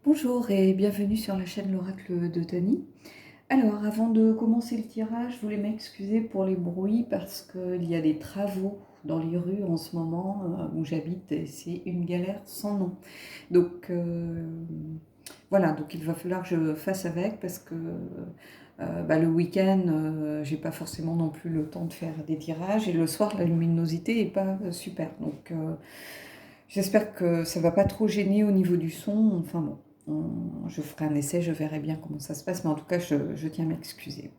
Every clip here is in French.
Bonjour et bienvenue sur la chaîne L'Oracle de Tani. Alors, avant de commencer le tirage, je voulais m'excuser pour les bruits parce qu'il y a des travaux dans les rues en ce moment où j'habite et c'est une galère sans nom. Donc, voilà, donc il va falloir que je fasse avec parce que le week-end, j'ai pas forcément non plus le temps de faire des tirages et le soir, la luminosité est pas super. Donc, j'espère que ça va pas trop gêner au niveau du son. Enfin bon, je ferai un essai, je verrai bien comment ça se passe, mais en tout cas, je tiens à m'excuser.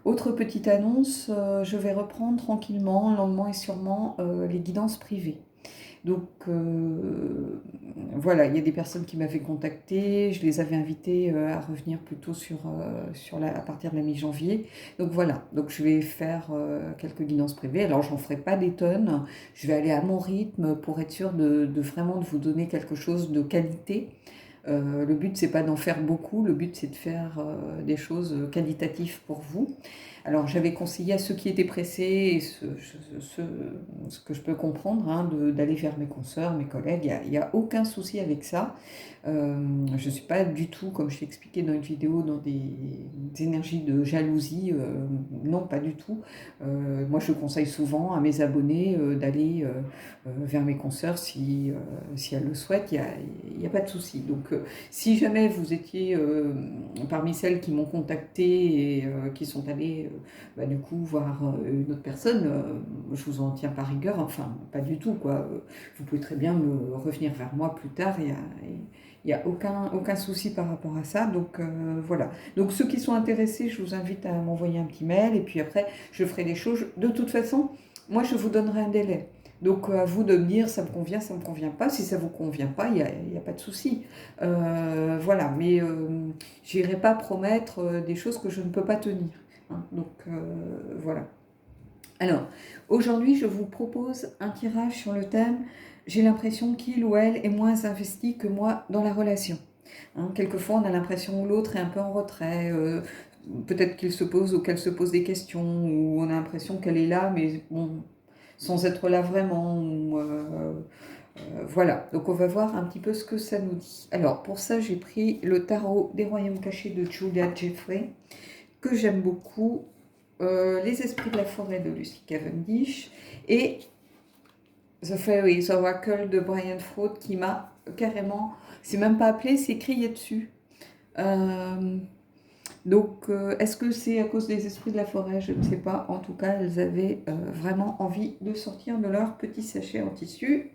Autre petite annonce, je vais reprendre tranquillement, lentement et sûrement, les guidances privées. Donc voilà, il y a des personnes qui m'avaient contacté, je les avais invitées à revenir plutôt à partir de la mi-janvier. Donc voilà, donc je vais faire quelques guidances privées. Alors j'en ferai pas des tonnes, je vais aller à mon rythme pour être sûre de vraiment de vous donner quelque chose de qualité. Le but c'est pas d'en faire beaucoup, le but c'est de faire des choses qualitatives pour vous. Alors j'avais conseillé à ceux qui étaient pressés, et ce que je peux comprendre, hein, d'aller vers mes consoeurs, mes collègues, il y a aucun souci avec ça. Je ne suis pas du tout, comme je t'ai expliqué dans une vidéo, dans des énergies de jalousie, non pas du tout. Moi je conseille souvent à mes abonnés d'aller vers mes consoeurs si elles le souhaitent, il y a pas de souci. Donc si jamais vous étiez parmi celles qui m'ont contacté et qui sont allées du coup voir une autre personne, je vous en tiens pas rigueur, enfin pas du tout quoi. Vous pouvez très bien me revenir vers moi plus tard, il y a aucun souci par rapport à ça. Donc voilà. Donc ceux qui sont intéressés, je vous invite à m'envoyer un petit mail et puis après je ferai les choses. De toute façon, moi je vous donnerai un délai. Donc à vous de me dire ça me convient pas. Si ça vous convient pas, il y a pas de souci. Voilà, mais j'irai pas promettre des choses que je ne peux pas tenir. Hein. Donc voilà. Alors, aujourd'hui, je vous propose un tirage sur le thème j'ai l'impression qu'il ou elle est moins investi que moi dans la relation. Hein, quelquefois, on a l'impression que l'autre est un peu en retrait. Peut-être qu'il se pose ou qu'elle se pose des questions, ou on a l'impression qu'elle est là, mais bon, sans être là vraiment. Voilà, donc on va voir un petit peu ce que ça nous dit. Alors, pour ça, j'ai pris le tarot des royaumes cachés de Julia Jeffrey, que j'aime beaucoup, les esprits de la forêt de Lucy Cavendish et The Fairies Oracle de Brian Froud qui m'a carrément, c'est même pas appelé, c'est crié dessus. Est-ce que c'est à cause des esprits de la forêt? Je ne sais pas. En tout cas, elles avaient vraiment envie de sortir de leur petit sachet en tissu.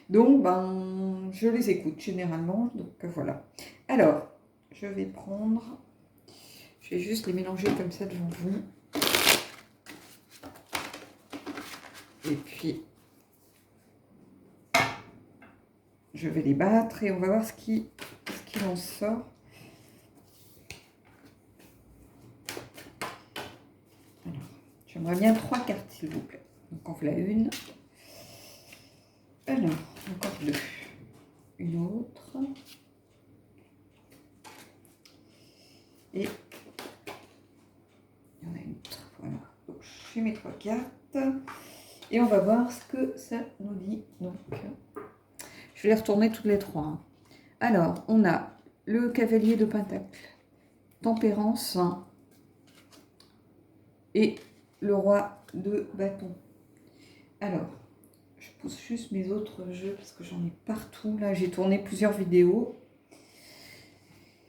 Donc, je les écoute généralement. Donc, voilà. Alors, je vais prendre... Je vais juste les mélanger comme ça devant vous. Et puis, je vais les battre et on va voir ce qui en sort. Alors, j'aimerais bien 3 cartes, s'il vous plaît. Donc, en voilà une. Alors, encore 2. Une autre. Et il y en a une autre. Voilà. Donc, j'ai mes 3 cartes. Et on va voir ce que ça nous dit. Donc, je vais les retourner toutes les 3. Hein. Alors, on a le cavalier de pentacle, tempérance et le roi de bâton. Alors, je pousse juste mes autres jeux parce que j'en ai partout. Là, j'ai tourné plusieurs vidéos.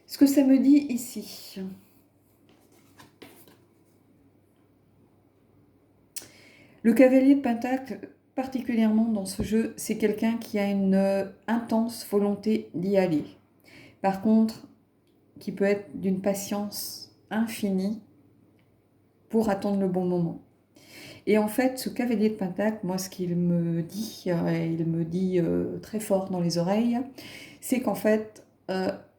Ce que ça me dit ici. Le cavalier de pentacle, particulièrement dans ce jeu, c'est quelqu'un qui a une intense volonté d'y aller. Par contre, qui peut être d'une patience infinie pour attendre le bon moment. Et en fait, ce cavalier de pentacle, moi, ce qu'il me dit, il me dit très fort dans les oreilles, c'est qu'en fait,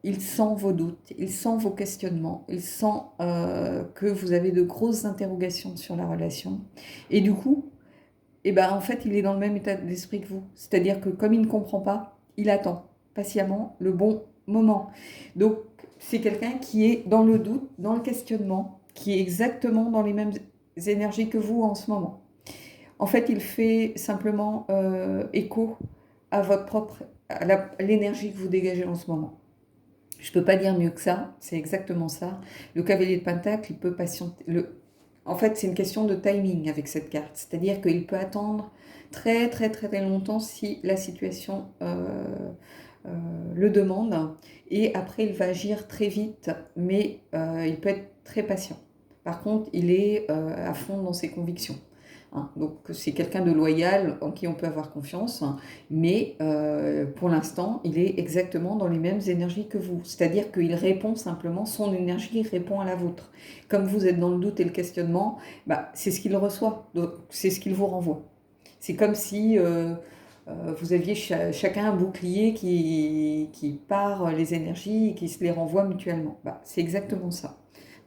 il sent vos doutes, il sent vos questionnements, il sent que vous avez de grosses interrogations sur la relation. Et du coup, en fait, il est dans le même état d'esprit que vous. C'est-à-dire que comme il ne comprend pas, il attend patiemment le bon moment. Donc, c'est quelqu'un qui est dans le doute, dans le questionnement, qui est exactement dans les mêmes énergies que vous en ce moment. En fait, il fait simplement écho à votre propre, à l'énergie que vous dégagez en ce moment. Je ne peux pas dire mieux que ça, c'est exactement ça. Le cavalier de Pentacle, il peut patienter. En fait, c'est une question de timing avec cette carte. C'est-à-dire qu'il peut attendre très très très très longtemps si la situation le demande. Et après, il va agir très vite, mais il peut être très patient. Par contre, il est à fond dans ses convictions. Hein. Donc c'est quelqu'un de loyal en qui on peut avoir confiance, hein, mais pour l'instant, il est exactement dans les mêmes énergies que vous. C'est-à-dire qu'il répond simplement, son énergie répond à la vôtre. Comme vous êtes dans le doute et le questionnement, bah, c'est ce qu'il reçoit, donc c'est ce qu'il vous renvoie. C'est comme si vous aviez chacun un bouclier qui part les énergies et qui se les renvoie mutuellement. Bah, c'est exactement ça.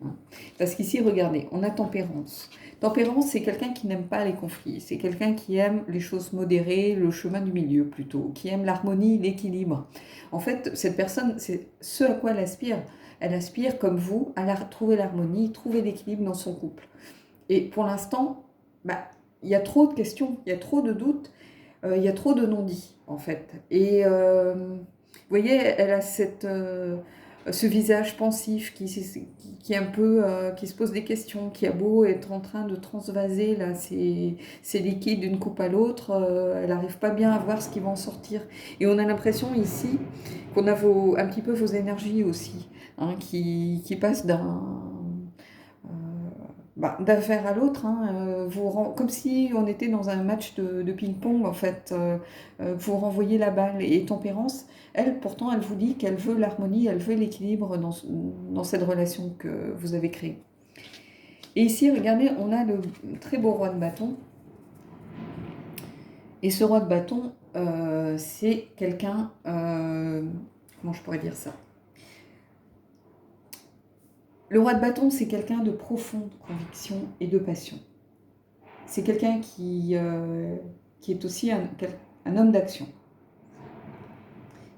Hein. Parce qu'ici, regardez, on a tempérance. Tempérance, c'est quelqu'un qui n'aime pas les conflits. C'est quelqu'un qui aime les choses modérées, le chemin du milieu plutôt, qui aime l'harmonie, l'équilibre. En fait, cette personne, c'est ce à quoi elle aspire. Elle aspire, comme vous, à trouver l'harmonie, trouver l'équilibre dans son couple. Et pour l'instant, bah, il y a trop de questions, il y a trop de doutes, il y a trop de non-dits, en fait. Et vous voyez, elle a ce visage pensif qui est un peu, qui se pose des questions, qui a beau être en train de transvaser là, ses liquides d'une coupe à l'autre, elle n'arrive pas bien à voir ce qui va en sortir. Et on a l'impression ici qu'on a un petit peu vos énergies aussi, hein, qui passent d'affaire à l'autre, hein, comme si on était dans un match de ping-pong en fait, vous renvoyez la balle. Et Tempérance, elle pourtant, elle vous dit qu'elle veut l'harmonie, elle veut l'équilibre dans cette relation que vous avez créée. Et ici, regardez, on a le très beau roi de bâton. Et ce roi de bâton, c'est quelqu'un, comment je pourrais dire ça? Le roi de bâton, c'est quelqu'un de profonde conviction et de passion. C'est quelqu'un qui est aussi un homme d'action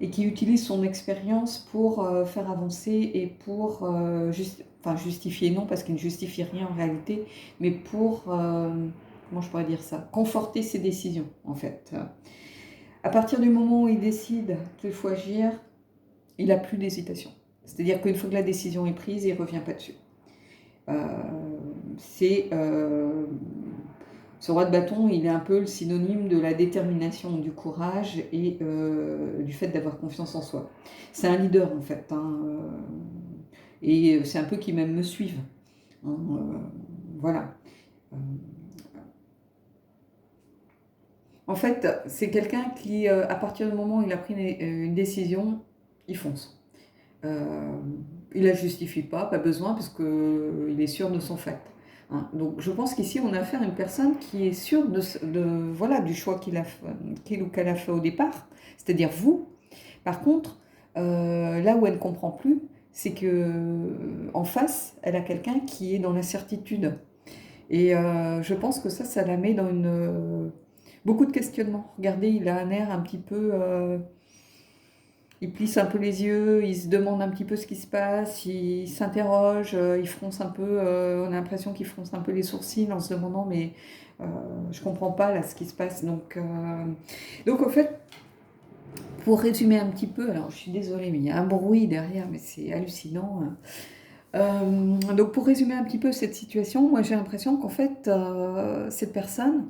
et qui utilise son expérience pour faire avancer et pour justifier, non, parce qu'il ne justifie rien en réalité, mais pour, comment je pourrais dire ça, conforter ses décisions en fait. À partir du moment où il décide qu'il faut agir, il n'a plus d'hésitation. C'est-à-dire qu'une fois que la décision est prise, il ne revient pas dessus. Ce roi de bâton, il est un peu le synonyme de la détermination, du courage et du fait d'avoir confiance en soi. C'est un leader en fait, hein, et c'est un peu qui même me suivent. Hein, voilà. En fait, c'est quelqu'un qui, à partir du moment où il a pris une décision, il fonce. Il ne la justifie pas besoin, parce qu'il est sûr de son fait. Hein. Donc je pense qu'ici, on a affaire à une personne qui est sûre voilà, du choix qu'il ou qu'elle a fait au départ, c'est-à-dire vous. Par contre, là où elle ne comprend plus, c'est qu'en face, elle a quelqu'un qui est dans l'incertitude. Et je pense que ça la met dans beaucoup de questionnements. Regardez, il a un air un petit peu... il plisse un peu les yeux, il se demande un petit peu ce qui se passe, il s'interroge, il fronce un peu, on a l'impression qu'il fronce un peu les sourcils en se demandant mais je comprends pas là ce qui se passe. Donc en fait, pour résumer un petit peu, alors je suis désolée mais il y a un bruit derrière mais c'est hallucinant. Donc pour résumer un petit peu cette situation, moi j'ai l'impression qu'en fait cette personne,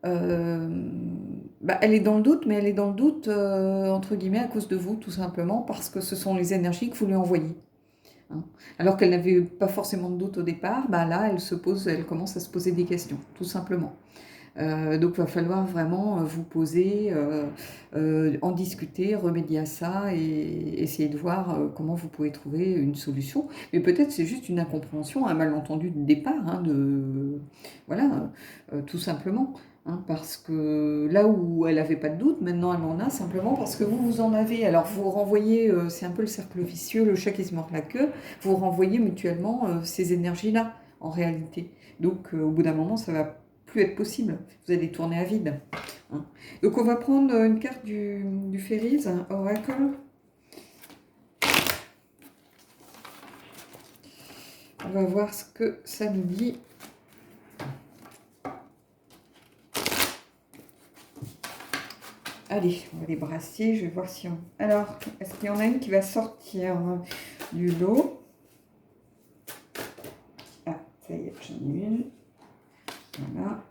elle est dans le doute, mais elle est dans le doute, entre guillemets, à cause de vous, tout simplement, parce que ce sont les énergies que vous lui envoyez. Hein. Alors qu'elle n'avait pas forcément de doute au départ, là, elle commence à se poser des questions, tout simplement. Donc, il va falloir vraiment vous poser, en discuter, remédier à ça et essayer de voir comment vous pouvez trouver une solution. Mais peut-être c'est juste une incompréhension, un malentendu de départ, hein, voilà, tout simplement. Hein, parce que là où elle n'avait pas de doute, maintenant elle en a, simplement parce que vous en avez. Alors vous renvoyez, c'est un peu le cercle vicieux, le chat qui se mord la queue, vous renvoyez mutuellement ces énergies-là, en réalité. Donc au bout d'un moment, ça va plus être possible. Vous allez tourner à vide. Hein. Donc on va prendre une carte du Fairies, Oracle. On va voir ce que ça nous dit. Allez, on va les brasser, je vais voir si on... Alors, est-ce qu'il y en a une qui va sortir du lot? Ah, ça y est, j'en ai une. Voilà.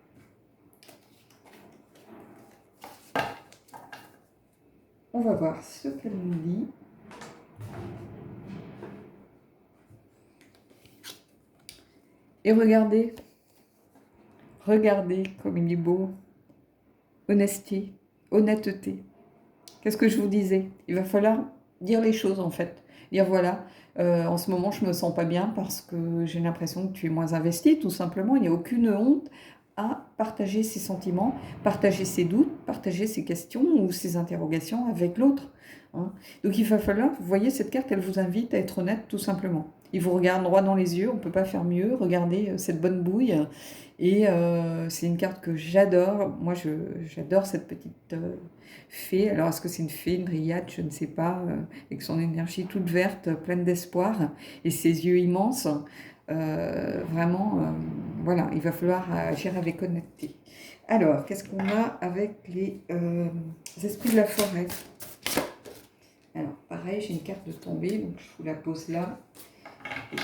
On va voir ce qu'elle nous dit. Et regardez, regardez comme il est beau. Honnêteté, honnêteté. Qu'est-ce que je vous disais? Il va falloir dire les choses en fait. Dire voilà, en ce moment je me sens pas bien parce que j'ai l'impression que tu es moins investi, tout simplement. Il n'y a aucune honte à partager ses sentiments, partager ses doutes, partager ses questions ou ses interrogations avec l'autre. Hein. Donc il va falloir, vous voyez cette carte, elle vous invite à être honnête tout simplement. Il vous regarde droit dans les yeux, on ne peut pas faire mieux. Regardez cette bonne bouille. Et c'est une carte que j'adore. Moi, j'adore cette petite fée. Alors, est-ce que c'est une fée, une dryade? Je ne sais pas. Avec son énergie toute verte, pleine d'espoir. Et ses yeux immenses. Vraiment, voilà, il va falloir agir avec honnêteté. Alors, qu'est-ce qu'on a avec les esprits de la forêt? Alors, pareil, j'ai une carte de tombée, donc je vous la pose là. Et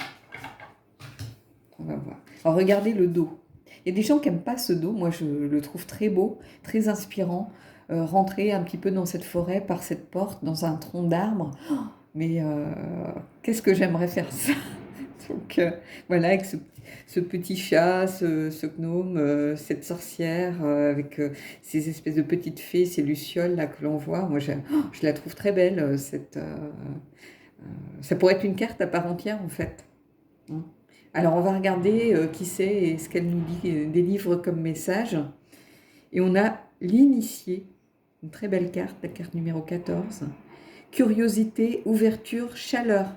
on va voir. Alors, regardez le dos. Il y a des gens qui n'aiment pas ce dos. Moi, je le trouve très beau, très inspirant. Rentrer un petit peu dans cette forêt, par cette porte, dans un tronc d'arbre. Oh, mais qu'est-ce que j'aimerais faire ça? Donc, voilà, avec ce petit chat, ce gnome, cette sorcière, avec ces espèces de petites fées, ces lucioles là que l'on voit. Moi, je la trouve très belle. Ça pourrait être une carte à part entière, en fait. Hein. Alors, on va regarder qui c'est et ce qu'elle nous dit, délivre comme message. Et on a l'initié, une très belle carte, la carte numéro 14. Curiosité, ouverture, chaleur.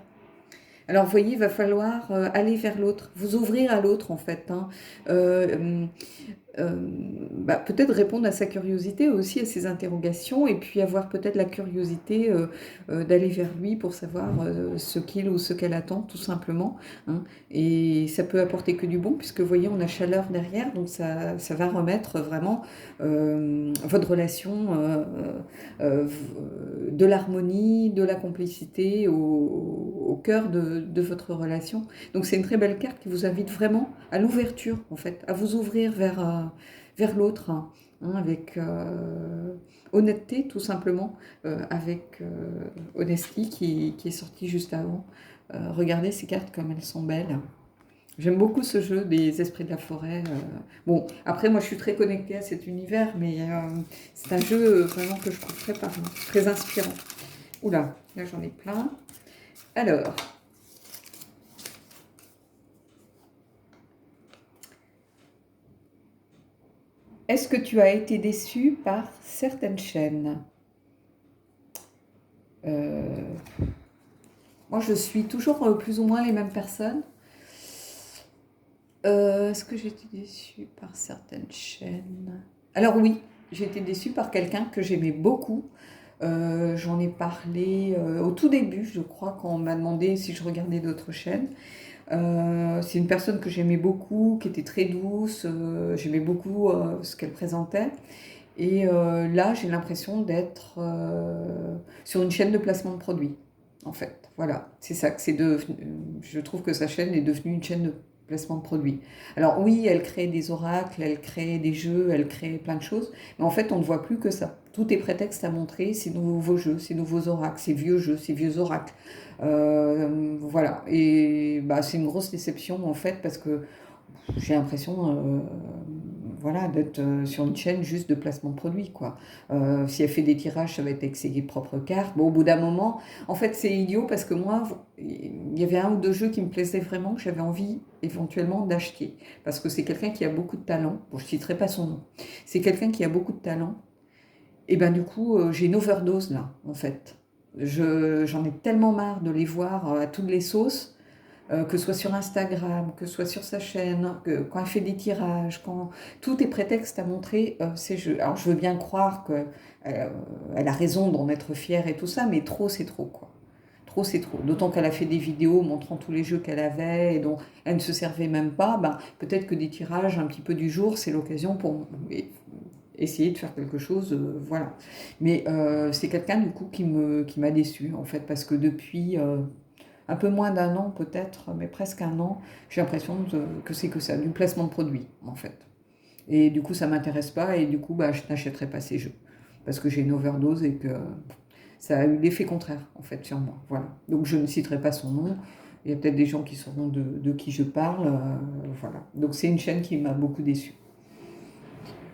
Alors, vous voyez, il va falloir aller vers l'autre, vous ouvrir à l'autre, en fait. Hein. Peut-être répondre à sa curiosité, aussi à ses interrogations, et puis avoir peut-être la curiosité d'aller vers lui pour savoir ce qu'il ou ce qu'elle attend, tout simplement. Hein. Et ça peut apporter que du bon, puisque vous voyez, on a chaleur derrière, donc ça va remettre vraiment votre relation de l'harmonie, de la complicité au cœur de votre relation. Donc c'est une très belle carte qui vous invite vraiment à l'ouverture, en fait, à vous ouvrir vers l'autre, hein, avec honnêteté, tout simplement, avec Honesty qui est sorti juste avant. Regardez ces cartes comme elles sont belles. J'aime beaucoup ce jeu des esprits de la forêt. Bon, après, moi, je suis très connectée à cet univers, mais c'est un jeu vraiment que je trouve très parlant, très inspirant. Oula, là, j'en ai plein. Alors, est-ce que tu as été déçu par certaines chaînes? Moi, je suis toujours plus ou moins les mêmes personnes. Est-ce que j'ai été déçue par certaines chaînes? Alors oui, j'ai été déçue par quelqu'un que j'aimais beaucoup. J'en ai parlé au tout début, je crois, quand on m'a demandé si je regardais d'autres chaînes. C'est une personne que j'aimais beaucoup, qui était très douce, j'aimais beaucoup ce qu'elle présentait. Et là, j'ai l'impression d'être sur une chaîne de placement de produits, en fait. Voilà, c'est ça que c'est devenu. Je trouve que sa chaîne est devenue une chaîne de placement de produits. Alors oui, elle crée des oracles, elle crée des jeux, elle crée plein de choses, mais en fait, on ne voit plus que ça. Tout est prétexte à montrer ces nouveaux jeux, ces nouveaux oracles, ces vieux jeux, ces vieux oracles. Voilà, et bah, c'est une grosse déception, en fait, parce que j'ai l'impression voilà, d'être sur une chaîne juste de placement de produits, quoi. Si elle fait des tirages, ça va être avec ses propres cartes. Bon, au bout d'un moment, en fait, c'est idiot parce que moi, il y avait un ou deux jeux qui me plaisaient vraiment, que j'avais envie éventuellement d'acheter. Parce que c'est quelqu'un qui a beaucoup de talent. Bon, je ne citerai pas son nom. C'est quelqu'un qui a beaucoup de talent. Et ben du coup, j'ai une overdose là, en fait. J'en ai tellement marre de les voir à toutes les sauces. Que ce soit sur Instagram, que ce soit sur sa chaîne, quand elle fait des tirages, quand tout est prétexte à montrer ses jeux. Alors je veux bien croire qu'elle a raison d'en être fière et tout ça, mais trop c'est trop, quoi. Trop c'est trop. D'autant qu'elle a fait des vidéos montrant tous les jeux qu'elle avait et dont elle ne se servait même pas. Ben, peut-être que des tirages un petit peu du jour, c'est l'occasion pour essayer de faire quelque chose, voilà. Mais c'est quelqu'un du coup qui m'a déçue en fait, parce que depuis un peu moins d'un an peut-être, mais presque un an, j'ai l'impression que c'est que ça, du placement de produits en fait. Et du coup ça m'intéresse pas et du coup bah, je n'achèterai pas ces jeux. Parce que j'ai une overdose et que ça a eu l'effet contraire en fait sur moi. Voilà. Donc je ne citerai pas son nom. Il y a peut-être des gens qui sauront de qui je parle. Voilà. Donc c'est une chaîne qui m'a beaucoup déçue.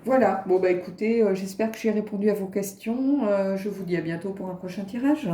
Voilà. Bon bah écoutez, j'espère que j'ai répondu à vos questions. Je vous dis à bientôt pour un prochain tirage.